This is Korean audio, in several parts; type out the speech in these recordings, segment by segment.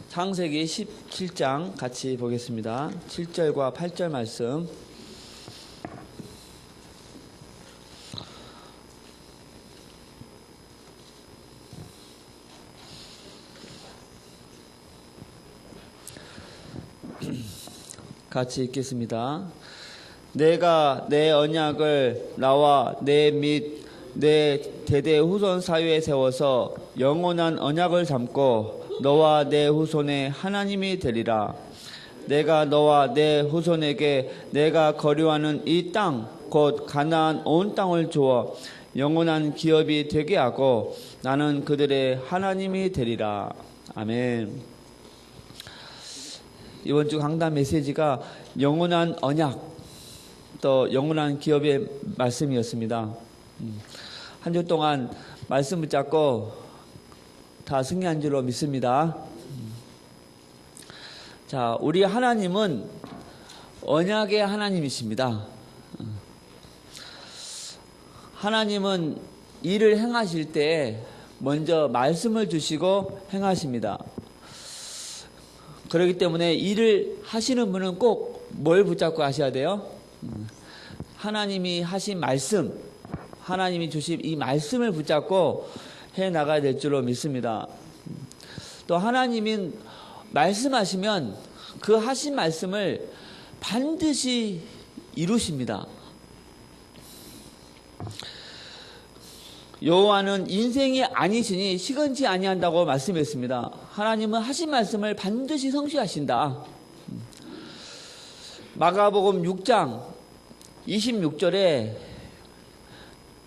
창세기 17장 같이 보겠습니다. 7절과 8절 말씀. 같이 읽겠습니다. 내가 내 언약을 나와 내 및 내 대대 후손 사이에 세워서 영원한 언약을 삼고 너와 내 후손의 하나님이 되리라. 내가 너와 내 후손에게 내가 거류하는 이 땅 곧 가나안 온 땅을 주어 영원한 기업이 되게 하고 나는 그들의 하나님이 되리라. 아멘. 이번 주 강단 메시지가 영원한 언약 또 영원한 기업의 말씀이었습니다. 한 주 동안 말씀 붙잡고 다 승리한 줄로 믿습니다. 자, 우리 하나님은 언약의 하나님이십니다. 하나님은 일을 행하실 때 먼저 말씀을 주시고 행하십니다. 그렇기 때문에 일을 하시는 분은 꼭 뭘 붙잡고 하셔야 돼요? 하나님이 하신 말씀, 하나님이 주신 이 말씀을 붙잡고 해 나가야 될 줄로 믿습니다. 또 하나님이 말씀하시면 그 하신 말씀을 반드시 이루십니다. 여호와는 인생이 아니시니 시건치 아니한다고 말씀했습니다. 하나님은 하신 말씀을 반드시 성취하신다. 마가복음 6장 26절에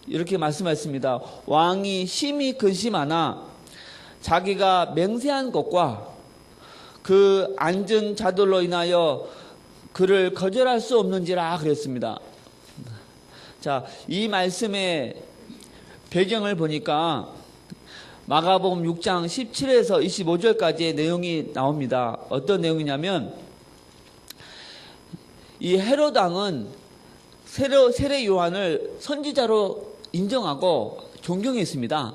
이렇게 말씀하셨습니다. 왕이 심히 근심하나 자기가 맹세한 것과 그 앉은 자들로 인하여 그를 거절할 수 없는지라 그랬습니다. 자, 이 말씀의 배경을 보니까 마가복음 6장 17에서 25절까지의 내용이 나옵니다. 어떤 내용이냐면 이 헤롯 왕은 세례 요한을 선지자로 인정하고 존경했습니다.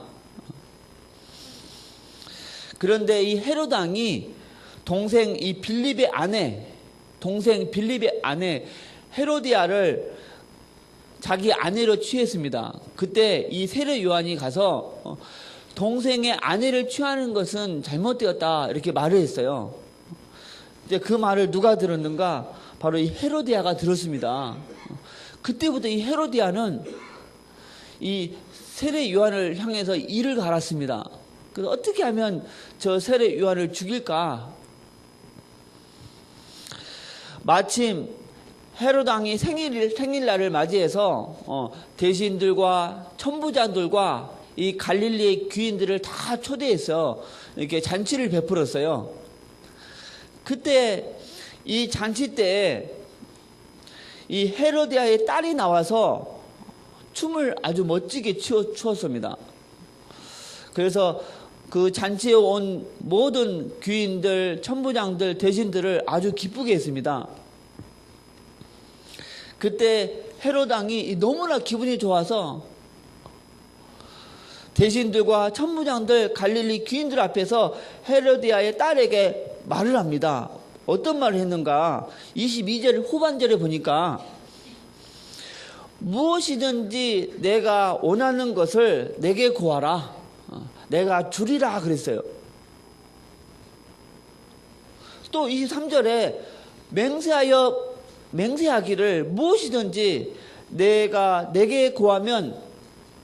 그런데 이 헤롯 왕이 동생 빌립의 아내 헤로디아를 자기 아내로 취했습니다. 그때 이 세례 요한이 가서 동생의 아내를 취하는 것은 잘못되었다 이렇게 말을 했어요. 이제 그 말을 누가 들었는가? 바로 이 헤로디아가 들었습니다. 그때부터 이 헤로디아는 이 세례 요한을 향해서 이를 갈았습니다. 그래서 어떻게 하면 저 세례 요한을 죽일까? 마침 헤롯 왕이 생일날을 맞이해서 대신들과 천부장들과 이 갈릴리의 귀인들을 다 초대해서 이렇게 잔치를 베풀었어요. 그때 이 잔치 때 이 헤로디아의 딸이 나와서 춤을 아주 멋지게 추었습니다. 그래서 그 잔치에 온 모든 귀인들, 천부장들, 대신들을 아주 기쁘게 했습니다. 그때 헤롯 왕이 너무나 기분이 좋아서 대신들과 천부장들, 갈릴리 귀인들 앞에서 헤로디아의 딸에게 말을 합니다. 어떤 말을 했는가? 22절 후반절에 보니까 무엇이든지 내가 원하는 것을 내게 구하라. 내가 주리라 그랬어요. 또 23절에 맹세하기를 무엇이든지 내가 내게 구하면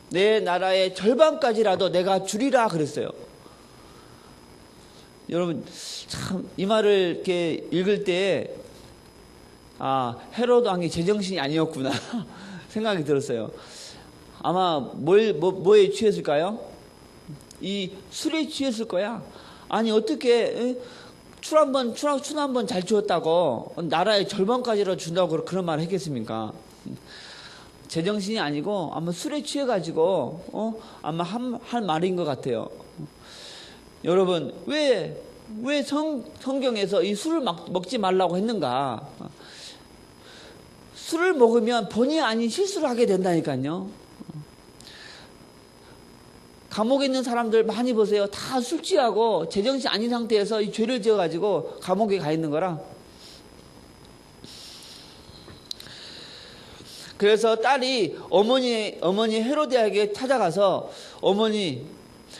내 나라의 절반까지라도 내가 주리라 그랬어요. 여러분 참 이 말을 이렇게 읽을 때 헤롯 왕이 제정신이 아니었구나 생각이 들었어요. 아마 뭐에 취했을까요? 이 술에 취했을 거야. 아니 어떻게 술 한 번 잘 주었다고 나라의 절반까지로 준다고 그런 말을 했겠습니까? 제정신이 아니고 아마 술에 취해가지고 아마 할 말인 것 같아요. 여러분 왜 성경에서 이 술을 먹지 말라고 했는가? 술을 먹으면 본의 아닌 실수를 하게 된다니까요. 감옥에 있는 사람들 많이 보세요. 다 술 취하고 제정신 아닌 상태에서 이 죄를 지어가지고 감옥에 가 있는 거라. 그래서 딸이 어머니 헤로디아에게 찾아가서 어머니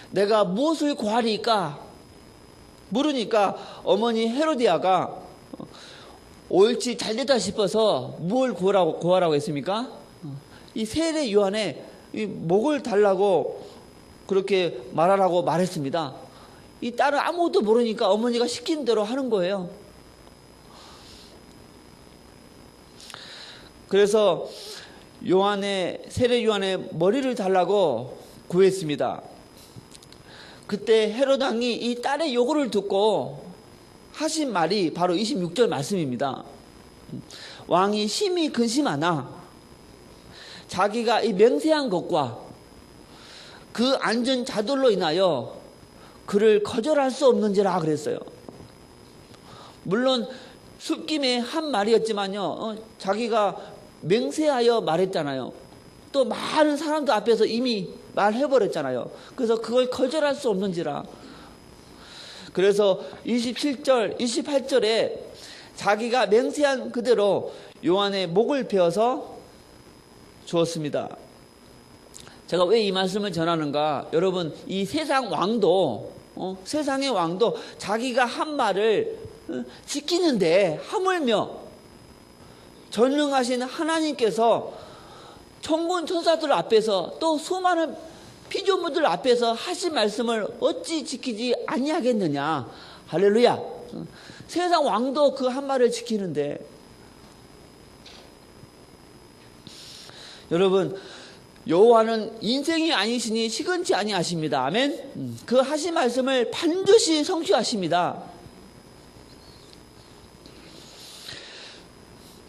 내가 무엇을 구하리까 물으니까 어머니 헤로디아가 옳지 잘됐다 싶어서 뭘 구하라고 했습니까? 이 세례 요한의 이 목을 달라고 그렇게 말하라고 말했습니다. 이 딸은 아무것도 모르니까 어머니가 시킨 대로 하는 거예요. 그래서 세례 요한의 머리를 달라고 구했습니다. 그때 헤롯 왕이 이 딸의 요구를 듣고 하신 말이 바로 26절 말씀입니다. 왕이 심히 근심하나 자기가 이 맹세한 것과 그 앉은 자들로 인하여 그를 거절할 수 없는지라 그랬어요. 물론 술김에 한 말이었지만요, 자기가 맹세하여 말했잖아요. 또 많은 사람들 앞에서 이미 말해버렸잖아요. 그래서 그걸 거절할 수 없는지라. 그래서 27절, 28절에 자기가 맹세한 그대로 요한의 목을 베어서 주었습니다. 제가 왜 이 말씀을 전하는가? 여러분, 이 세상의 왕도 자기가 한 말을 지키는데 하물며 전능하신 하나님께서 천군 천사들 앞에서 또 수많은 피조물들 앞에서 하신 말씀을 어찌 지키지 아니하겠느냐. 할렐루야. 세상 왕도 그 한 말을 지키는데, 여러분, 여호와는 인생이 아니시니 시건치 아니하십니다. 아멘. 그 하신 말씀을 반드시 성취하십니다.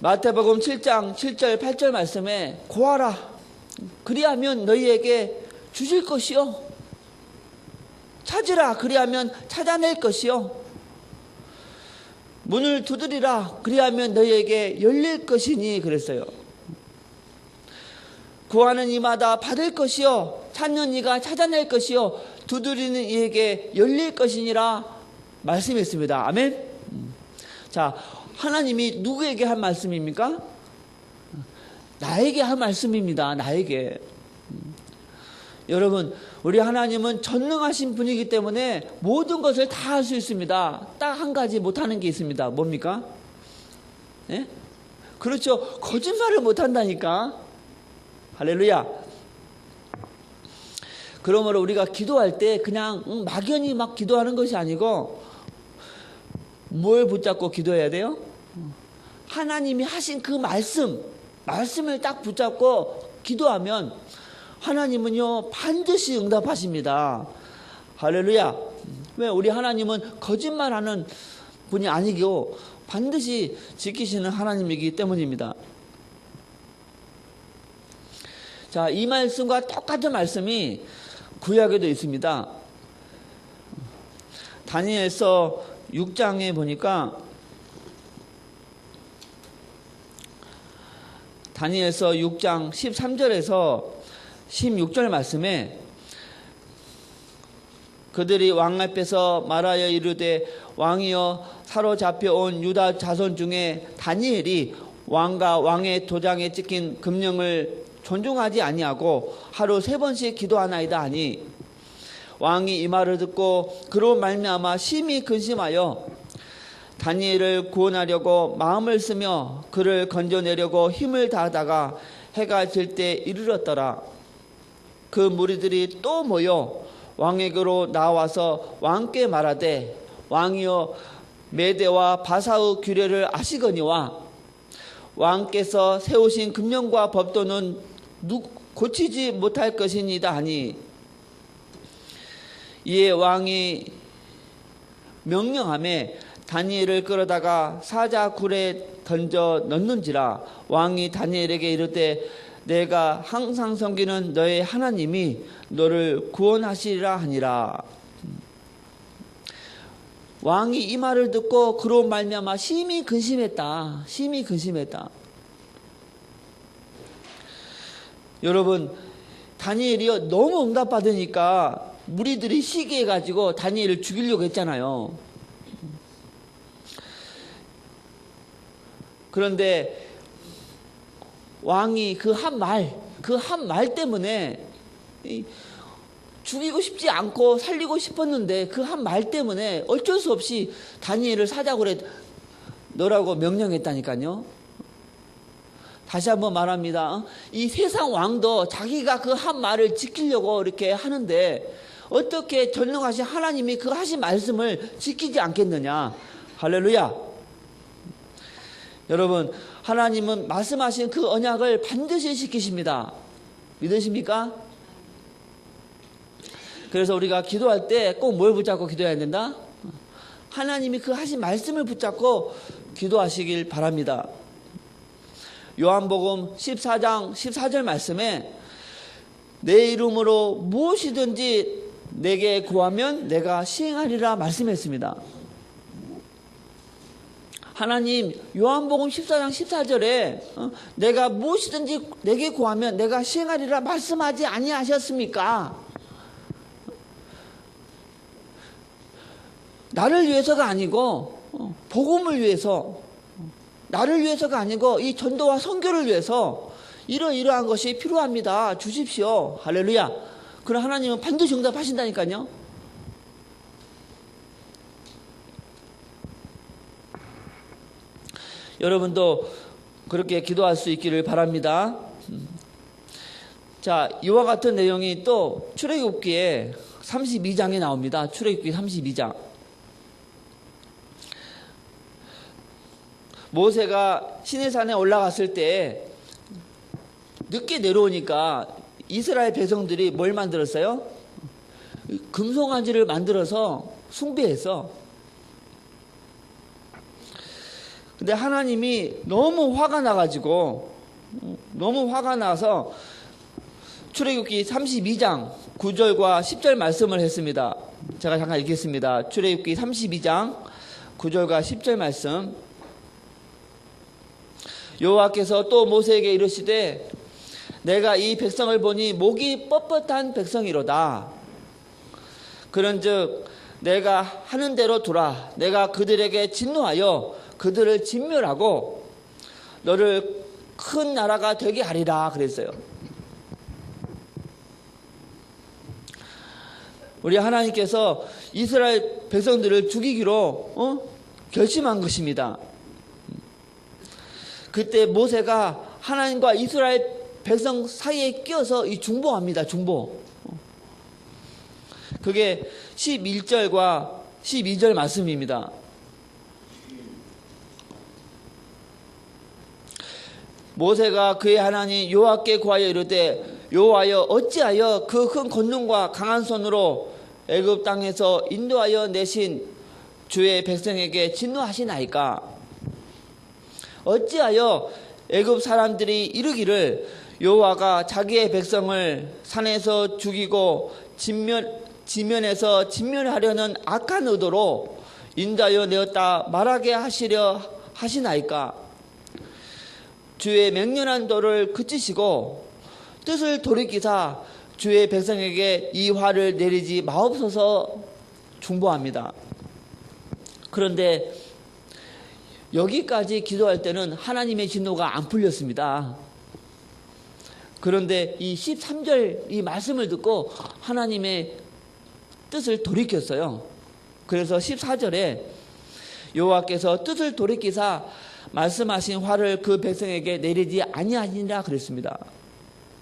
마태복음 7장 7절 8절 말씀에 구하라 그리하면 너희에게 주실 것이요 찾으라 그리하면 찾아낼 것이요 문을 두드리라 그리하면 너희에게 열릴 것이니 그랬어요. 구하는 이마다 받을 것이요 찾는 이가 찾아낼 것이요 두드리는 이에게 열릴 것이니라 말씀했습니다. 아멘. 자, 하나님이 누구에게 한 말씀입니까? 나에게 한 말씀입니다. 나에게. 여러분, 우리 하나님은 전능하신 분이기 때문에 모든 것을 다 할 수 있습니다. 딱 한 가지 못하는 게 있습니다. 뭡니까? 예? 그렇죠. 거짓말을 못한다니까. 할렐루야. 그러므로 우리가 기도할 때 그냥 막연히 막 기도하는 것이 아니고 뭘 붙잡고 기도해야 돼요? 하나님이 하신 그 말씀을 딱 붙잡고 기도하면 하나님은요 반드시 응답하십니다. 할렐루야. 왜? 우리 하나님은 거짓말하는 분이 아니고 반드시 지키시는 하나님이기 때문입니다. 자, 이 말씀과 똑같은 말씀이 구약에도 있습니다. 다니엘서 6장에 보니까 다니엘서 6장 13절에서 16절 말씀에 그들이 왕 앞에서 말하여 이르되 왕이여 사로잡혀 온 유다 자손 중에 다니엘이 왕과 왕의 도장에 찍힌 금령을 존중하지 아니하고 하루 3번씩 기도하나이다 하니 왕이 이 말을 듣고 그로 말미암아 심히 근심하여 다니엘을 구원하려고 마음을 쓰며 그를 건져내려고 힘을 다하다가 해가 질 때 이르렀더라. 그 무리들이 또 모여 왕에게로 나와서 왕께 말하되 왕이여 메대와 바사의 규례를 아시거니와 왕께서 세우신 금령과 법도는 고치지 못할 것이니이다 하니 이에 왕이 명령하매 다니엘을 끌어다가 사자굴에 던져 넣는지라. 왕이 다니엘에게 이르되 내가 항상 섬기는 너의 하나님이 너를 구원하시리라 하니라. 왕이 이 말을 듣고 그로 말미암아 심히 근심했다. 여러분, 다니엘이 너무 응답받으니까 무리들이 시기해가지고 다니엘을 죽이려고 했잖아요. 그런데 왕이 그 한 말 때문에 죽이고 싶지 않고 살리고 싶었는데 그 한 말 때문에 어쩔 수 없이 다니엘을 사자굴에 넣으라고 명령했다니까요. 다시 한번 말합니다. 이 세상 왕도 자기가 그 한 말을 지키려고 이렇게 하는데 어떻게 전능하신 하나님이 그 하신 말씀을 지키지 않겠느냐. 할렐루야. 여러분, 하나님은 말씀하신 그 언약을 반드시 지키십니다. 믿으십니까? 그래서 우리가 기도할 때 꼭 뭘 붙잡고 기도해야 된다? 하나님이 그 하신 말씀을 붙잡고 기도하시길 바랍니다. 요한복음 14장 14절 말씀에 내 이름으로 무엇이든지 내게 구하면 내가 시행하리라 말씀했습니다. 하나님 요한복음 14장 14절에 내가 무엇이든지 내게 구하면 내가 시행하리라 말씀하지 아니하셨습니까? 나를 위해서가 아니고 복음을 위해서, 나를 위해서가 아니고 이 전도와 선교를 위해서 이러이러한 것이 필요합니다. 주십시오. 할렐루야. 그럼 하나님은 반드시 응답하신다니까요. 여러분도 그렇게 기도할 수 있기를 바랍니다. 자, 이와 같은 내용이 또 출애굽기에 32장에 나옵니다. 출애굽기 32장. 모세가 시내산에 올라갔을 때 늦게 내려오니까 이스라엘 백성들이 뭘 만들었어요? 금송아지를 만들어서 숭배했어. 근데 하나님이 너무 화가 나서 출애굽기 32장 9절과 10절 말씀을 했습니다. 제가 잠깐 읽겠습니다. 출애굽기 32장 9절과 10절 말씀. 여호와께서 또 모세에게 이르시되 내가 이 백성을 보니 목이 뻣뻣한 백성이로다. 그런즉 내가 하는 대로 두라. 내가 그들에게 진노하여 그들을 진멸하고 너를 큰 나라가 되게 하리라 그랬어요. 우리 하나님께서 이스라엘 백성들을 죽이기로 결심한 것입니다. 그때 모세가 하나님과 이스라엘 백성 사이에 끼어서 이 중보합니다. 중보. 그게 11절과 12절 말씀입니다. 모세가 그의 하나님 여호와께 구하여 이르되 여호와여 어찌하여 그 큰 권능과 강한 손으로 애굽 땅에서 인도하여 내신 주의 백성에게 진노하시나이까? 어찌하여 애굽 사람들이 이르기를 여호와가 자기의 백성을 산에서 죽이고 지면에서 진멸하려는 악한 의도로 인도하여 내었다 말하게 하시려 하시나이까? 주의 맹렬한 도를 그치시고 뜻을 돌이키사 주의 백성에게 이 화를 내리지 마옵소서 중보합니다. 그런데 여기까지 기도할 때는 하나님의 진노가 안 풀렸습니다. 그런데 이 13절 이 말씀을 듣고 하나님의 뜻을 돌이켰어요. 그래서 14절에 여호와께서 뜻을 돌이키사 말씀하신 화를 그 백성에게 내리지 아니하니라 그랬습니다.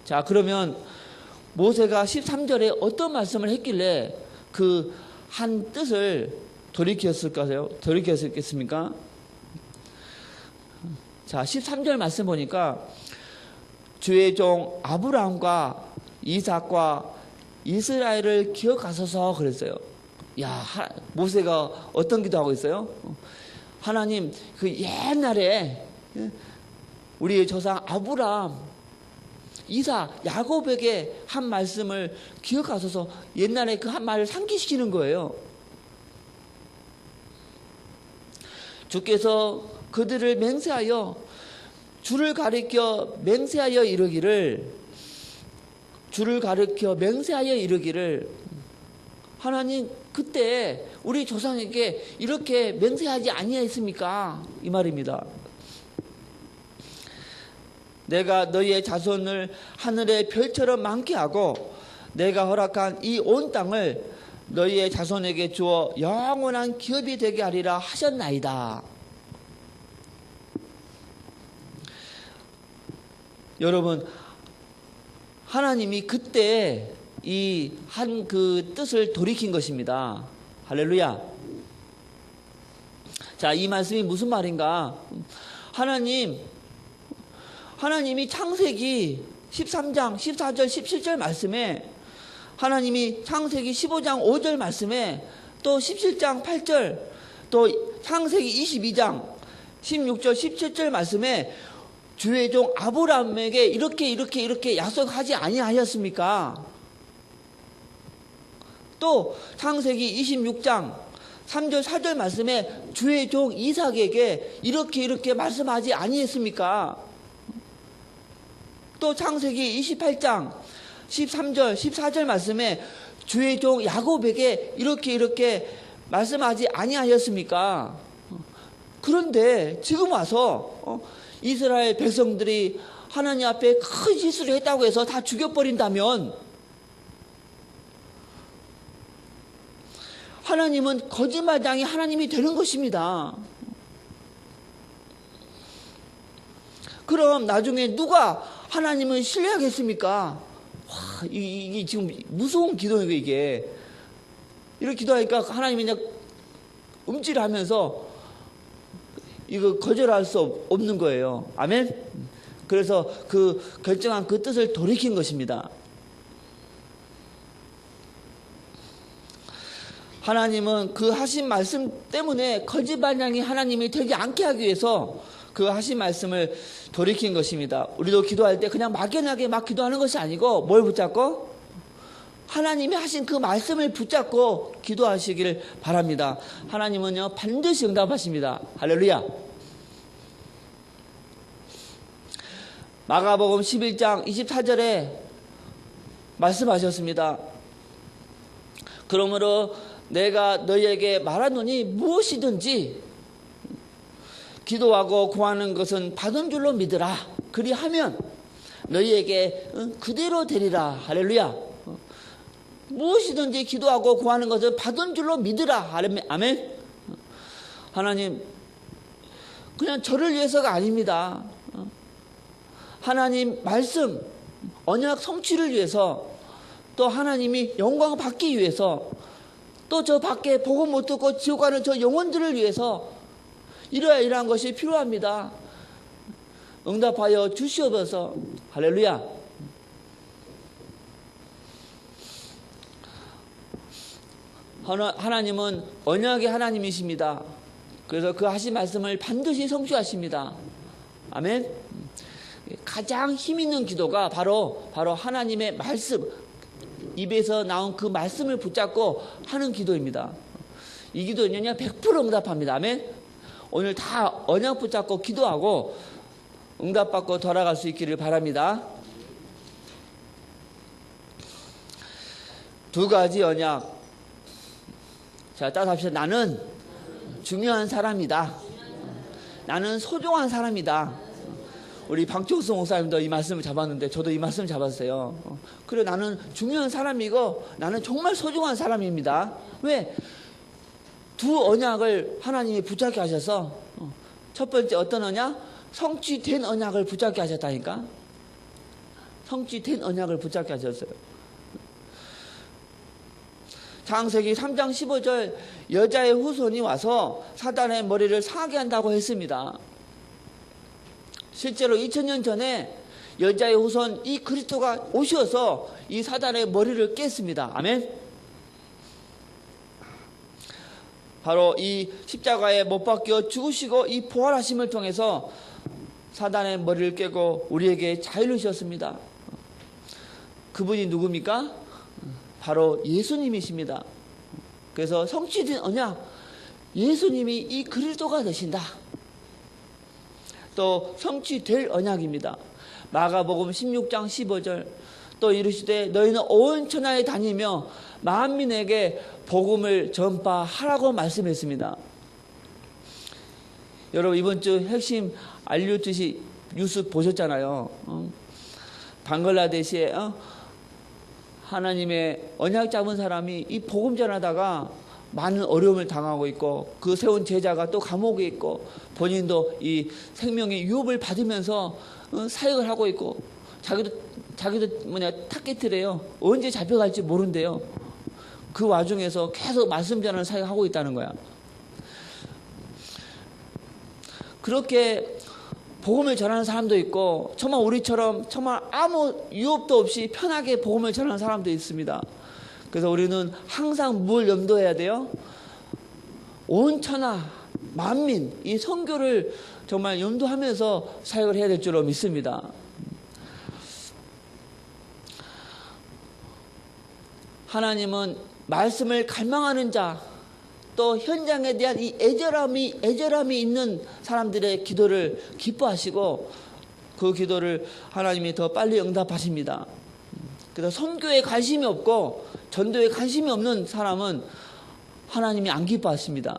자, 그러면 모세가 13절에 어떤 말씀을 했길래 그 한 뜻을 돌이켰겠습니까? 자, 13절 말씀 보니까 주의 종 아브라함과 이삭과 이스라엘을 기억하소서 그랬어요. 야, 모세가 어떤 기도하고 있어요? 하나님, 그 옛날에 우리의 조상 아브라함, 이삭, 야곱에게 한 말씀을 기억하소서. 옛날에 그 한 말을 상기시키는 거예요. 주께서 그들을 맹세하여 주를 가리켜 맹세하여 이르기를 주를 가리켜 맹세하여 이르기를, 하나님 그때 우리 조상에게 이렇게 맹세하지 아니하였습니까? 이 말입니다. 내가 너희의 자손을 하늘의 별처럼 많게 하고 내가 허락한 이 온 땅을 너희의 자손에게 주어 영원한 기업이 되게 하리라 하셨나이다. 여러분, 하나님이 그때 이 한 그 뜻을 돌이킨 것입니다. 할렐루야. 자, 이 말씀이 무슨 말인가? 하나님이 창세기 13장 14절 17절 말씀에, 하나님이 창세기 15장 5절 말씀에, 또 17장 8절, 또 창세기 22장 16절 17절 말씀에 주의 종 아브라함에게 이렇게 약속하지 아니하였습니까? 또 창세기 26장 3절 4절 말씀에 주의 종 이삭에게 이렇게 말씀하지 아니했습니까? 또 창세기 28장 13절 14절 말씀에 주의 종 야곱에게 이렇게 말씀하지 아니하였습니까? 그런데 지금 와서 이스라엘 백성들이 하나님 앞에 큰 실수를 했다고 해서 다 죽여버린다면, 하나님은 거짓말장이 하나님이 되는 것입니다. 그럼 나중에 누가 하나님을 신뢰하겠습니까? 와, 이게 지금 무서운 기도예요, 이게. 이렇게 기도하니까 하나님이 그냥 움찔하면서 이거 거절할 수 없는 거예요. 아멘? 그래서 그 결정한 그 뜻을 돌이킨 것입니다. 하나님은 그 하신 말씀 때문에 거짓말장이 하나님이 되지 않게 하기 위해서 그 하신 말씀을 돌이킨 것입니다. 우리도 기도할 때 그냥 막연하게 막 기도하는 것이 아니고 뭘 붙잡고? 하나님이 하신 그 말씀을 붙잡고 기도하시길 바랍니다. 하나님은요 반드시 응답하십니다. 할렐루야. 마가복음 11장 24절에 말씀하셨습니다. 그러므로 내가 너희에게 말하노니 무엇이든지 기도하고 구하는 것은 받은 줄로 믿으라. 그리하면 너희에게 그대로 되리라. 할렐루야. 무엇이든지 기도하고 구하는 것은 받은 줄로 믿으라. 아멘. 하나님 그냥 저를 위해서가 아닙니다. 하나님 말씀 언약 성취를 위해서, 또 하나님이 영광을 받기 위해서, 또 저 밖에 복음 못 듣고 지옥 가는 저 영혼들을 위해서 이러한 것이 필요합니다. 응답하여 주시옵소서. 할렐루야. 하나님은 언약의 하나님이십니다. 그래서 그 하신 말씀을 반드시 성취하십니다. 아멘. 가장 힘 있는 기도가 바로 하나님의 말씀, 입에서 나온 그 말씀을 붙잡고 하는 기도입니다. 이 기도는요 100% 응답합니다. 아멘. 오늘 다 언약 붙잡고 기도하고 응답받고 돌아갈 수 있기를 바랍니다. 두 가지 언약. 자, 따라합시다. 나는 중요한 사람이다. 나는 소중한 사람이다. 우리 박종수 목사님도 이 말씀을 잡았는데 저도 이 말씀을 잡았어요. 그래, 나는 중요한 사람이고 나는 정말 소중한 사람입니다. 왜? 두 언약을 하나님이 붙잡게 하셔서, 첫 번째 어떤 언약? 성취된 언약을 붙잡게 하셨다니까. 성취된 언약을 붙잡게 하셨어요. 창세기 3장 15절 여자의 후손이 와서 사단의 머리를 상하게 한다고 했습니다. 실제로 2000년 전에 여자의 후손 이 그리스도가 오셔서 이 사단의 머리를 깼습니다. 아멘. 바로 이 십자가에 못 박혀 죽으시고 이 부활하심을 통해서 사단의 머리를 깨고 우리에게 자유를 주셨습니다. 그분이 누굽니까? 바로 예수님이십니다. 그래서 성취된 언약, 예수님이 이 그리스도가 되신다. 또 성취될 언약입니다. 마가복음 16장 15절, 또 이르시되 너희는 온 천하에 다니며 만민에게 복음을 전파하라고 말씀했습니다. 여러분 이번 주 핵심 알류트시 뉴스 보셨잖아요. 방글라데시에 하나님의 언약 잡은 사람이 이 복음 전하다가 많은 어려움을 당하고 있고 그 세운 제자가 또 감옥에 있고 본인도 이 생명의 유업을 받으면서 사역을 하고 있고 자기도 타겟이래요. 언제 잡혀갈지 모른대요. 그 와중에서 계속 말씀 전하는 사역하고 있다는 거야. 그렇게 복음을 전하는 사람도 있고 정말 우리처럼 정말 아무 유업도 없이 편하게 복음을 전하는 사람도 있습니다. 그래서 우리는 항상 뭘 염두해야 돼요? 온 천하 만민 이 선교를 정말 염두하면서 사역을 해야 될 줄로 믿습니다. 하나님은 말씀을 갈망하는 자, 또 현장에 대한 이 애절함이 있는 사람들의 기도를 기뻐하시고 그 기도를 하나님이 더 빨리 응답하십니다. 그래서 선교에 관심이 없고 전도에 관심이 없는 사람은 하나님이 안 기뻐하십니다.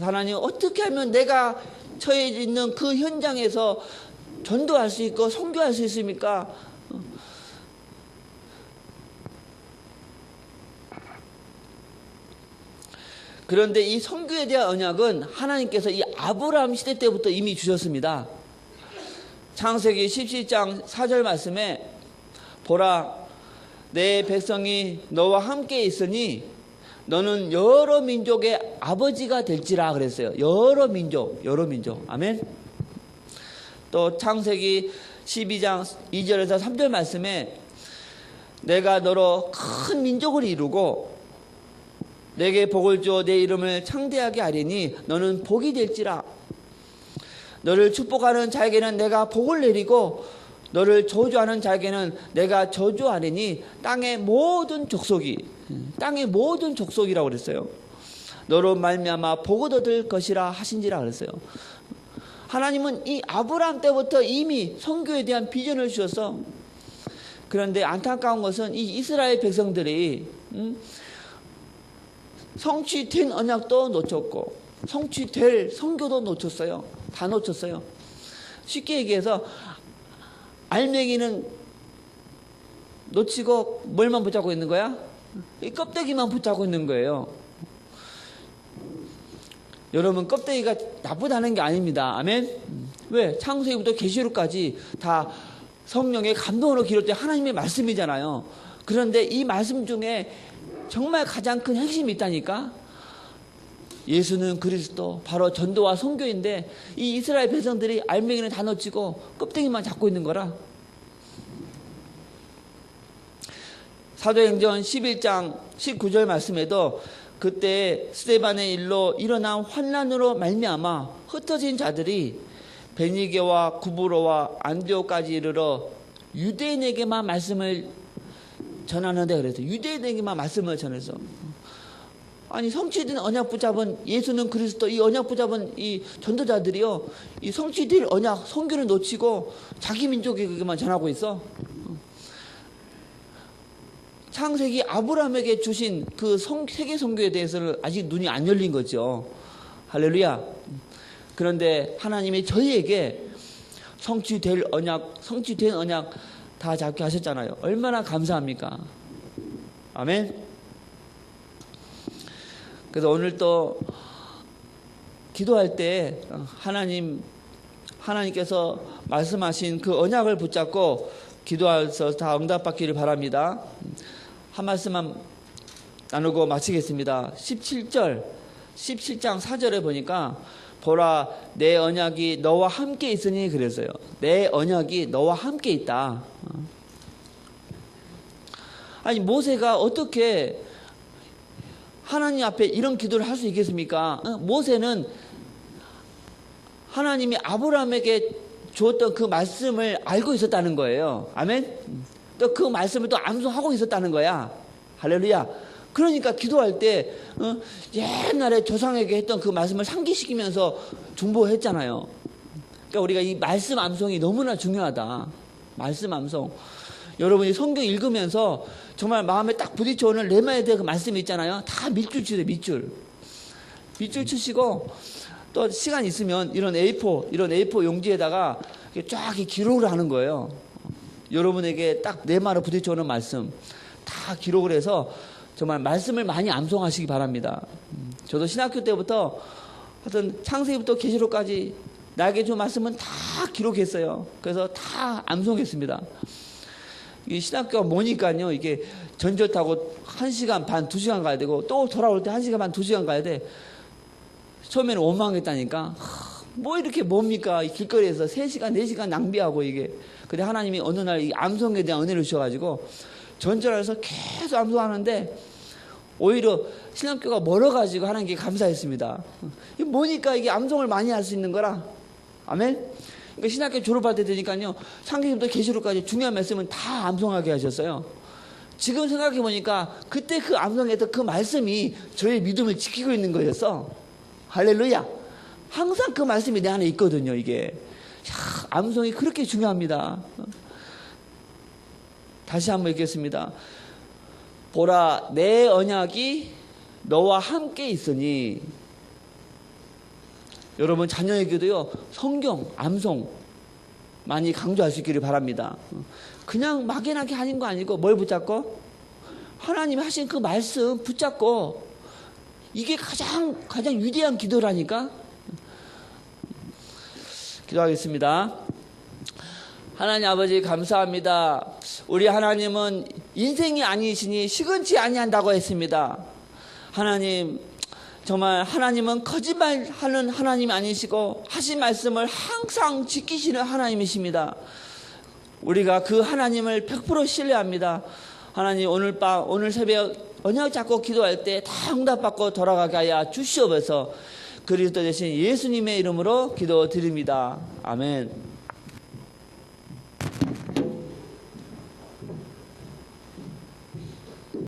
하나님 어떻게 하면 내가 처해 있는 그 현장에서 전도할 수 있고 선교할 수 있습니까? 그런데 이 선교에 대한 언약은 하나님께서 이 아브라함 시대 때부터 이미 주셨습니다. 창세기 17장 4절 말씀에 보라 내 백성이 너와 함께 있으니 너는 여러 민족의 아버지가 될지라 그랬어요. 여러 민족. 아멘. 또 창세기 12장 2절에서 3절 말씀에 내가 너로 큰 민족을 이루고 내게 복을 주어 내 이름을 창대하게 하리니 너는 복이 될지라. 너를 축복하는 자에게는 내가 복을 내리고 너를 저주하는 자에게는 내가 저주하리니 땅의 모든 족속이라고 그랬어요. 너로 말미암아 복을 얻을 것이라 하신지라 그랬어요. 하나님은 이 아브라함 때부터 이미 선교에 대한 비전을 주셔서 그런데 안타까운 것은 이 이스라엘 백성들이 성취된 언약도 놓쳤고 성취될 선교도 놓쳤어요. 다 놓쳤어요. 쉽게 얘기해서 알맹이는 놓치고 뭘만 붙잡고 있는 거야? 이 껍데기만 붙잡고 있는 거예요. 여러분 껍데기가 나쁘다는 게 아닙니다. 아멘? 왜? 창세기부터 계시록까지 다 성령의 감동으로 기록된 하나님의 말씀이잖아요. 그런데 이 말씀 중에 정말 가장 큰 핵심이 있다니까? 예수는 그리스도, 바로 전도와 선교인데 이 이스라엘 백성들이 알맹이는 다 놓치고 껍데기만 잡고 있는 거라. 사도행전 11장 19절 말씀에도 그때 스데반의 일로 일어난 환난으로 말미암아 흩어진 자들이 베니게와 구브로와 안디옥까지 이르러 유대인에게만 말씀을 전하는데 그래서 유대인에게만 말씀을 전해서 아니 성취된 언약 붙잡은 예수는 그리스도 이 언약 붙잡은 이 전도자들이요 이 성취된 언약 선교를 놓치고 자기 민족에게만 전하고 있어. 창세기 아브라함에게 주신 그 세계 선교에 대해서는 아직 눈이 안 열린 거죠. 할렐루야. 그런데 하나님이 저희에게 성취된 언약 다 잡게 하셨잖아요. 얼마나 감사합니까? 아멘. 그래서 오늘 또 기도할 때 하나님께서 말씀하신 그 언약을 붙잡고 기도해서 다 응답받기를 바랍니다. 한 말씀만 나누고 마치겠습니다. 17장 4절에 보니까 보라 내 언약이 너와 함께 있으니 그랬어요. 내 언약이 너와 함께 있다. 아니 모세가 어떻게 하나님 앞에 이런 기도를 할 수 있겠습니까? 모세는 하나님이 아브라함에게 주었던 그 말씀을 알고 있었다는 거예요. 아멘? 또 그 말씀을 또 암송하고 있었다는 거야. 할렐루야. 그러니까 기도할 때 옛날에 조상에게 했던 그 말씀을 상기시키면서 중보했잖아요. 그러니까 우리가 이 말씀 암송이 너무나 중요하다. 말씀 암송. 여러분이 성경 읽으면서 정말 마음에 딱 부딪혀오는 레마에 대한 그 말씀이 있잖아요. 다 밑줄 치세요. 밑줄 치시고 또 시간 있으면 이런 A4 용지에다가 쫙 기록을 하는 거예요. 여러분에게 딱 내 말에 부딪혀오는 말씀 다 기록을 해서 정말 말씀을 많이 암송하시기 바랍니다. 저도 신학교 때부터 하여튼 창세기부터 계시록까지 나에게 준 말씀은 다 기록했어요. 그래서 다 암송했습니다. 이 신학교가 뭐니까요. 이게 전철 타고 1시간 반, 2시간 가야 되고 또 돌아올 때 1시간 반, 2시간 가야 돼. 처음에는 원망했다니까. 뭐 이렇게 뭡니까? 이 길거리에서 3시간, 4시간 낭비하고 이게. 근데 하나님이 어느 날 이 암송에 대한 은혜를 주셔가지고 전철에서 계속 암송하는데 오히려 신학교가 멀어가지고 하나님께 감사했습니다. 이게 뭐니까 이게 암송을 많이 할 수 있는 거라. 아멘? 그러니까 신학교 졸업할 때 되니까요. 창세기부터 계시록까지 중요한 말씀은 다 암송하게 하셨어요. 지금 생각해 보니까 그때 그 암송했던 그 말씀이 저의 믿음을 지키고 있는 거였어. 할렐루야. 항상 그 말씀이 내 안에 있거든요. 이게. 야, 암송이 그렇게 중요합니다. 다시 한번 읽겠습니다. 보라, 내 언약이 너와 함께 있으니. 여러분 자녀에게도요 성경 암송 많이 강조할 수 있기를 바랍니다. 그냥 막연하게 하는 거 아니고 뭘 붙잡고 하나님이 하신 그 말씀 붙잡고 이게 가장 위대한 기도라니까. 기도하겠습니다. 하나님 아버지 감사합니다. 우리 하나님은 인생이 아니시니 시건치 아니한다고 했습니다. 하나님 정말 하나님은 거짓말하는 하나님이 아니시고 하신 말씀을 항상 지키시는 하나님이십니다. 우리가 그 하나님을 100% 신뢰합니다. 하나님 오늘 밤 오늘 새벽 언약 잡고 기도할 때 다 응답받고 돌아가게 하여 주시옵소서. 그리스도 되신 예수님의 이름으로 기도드립니다. 아멘.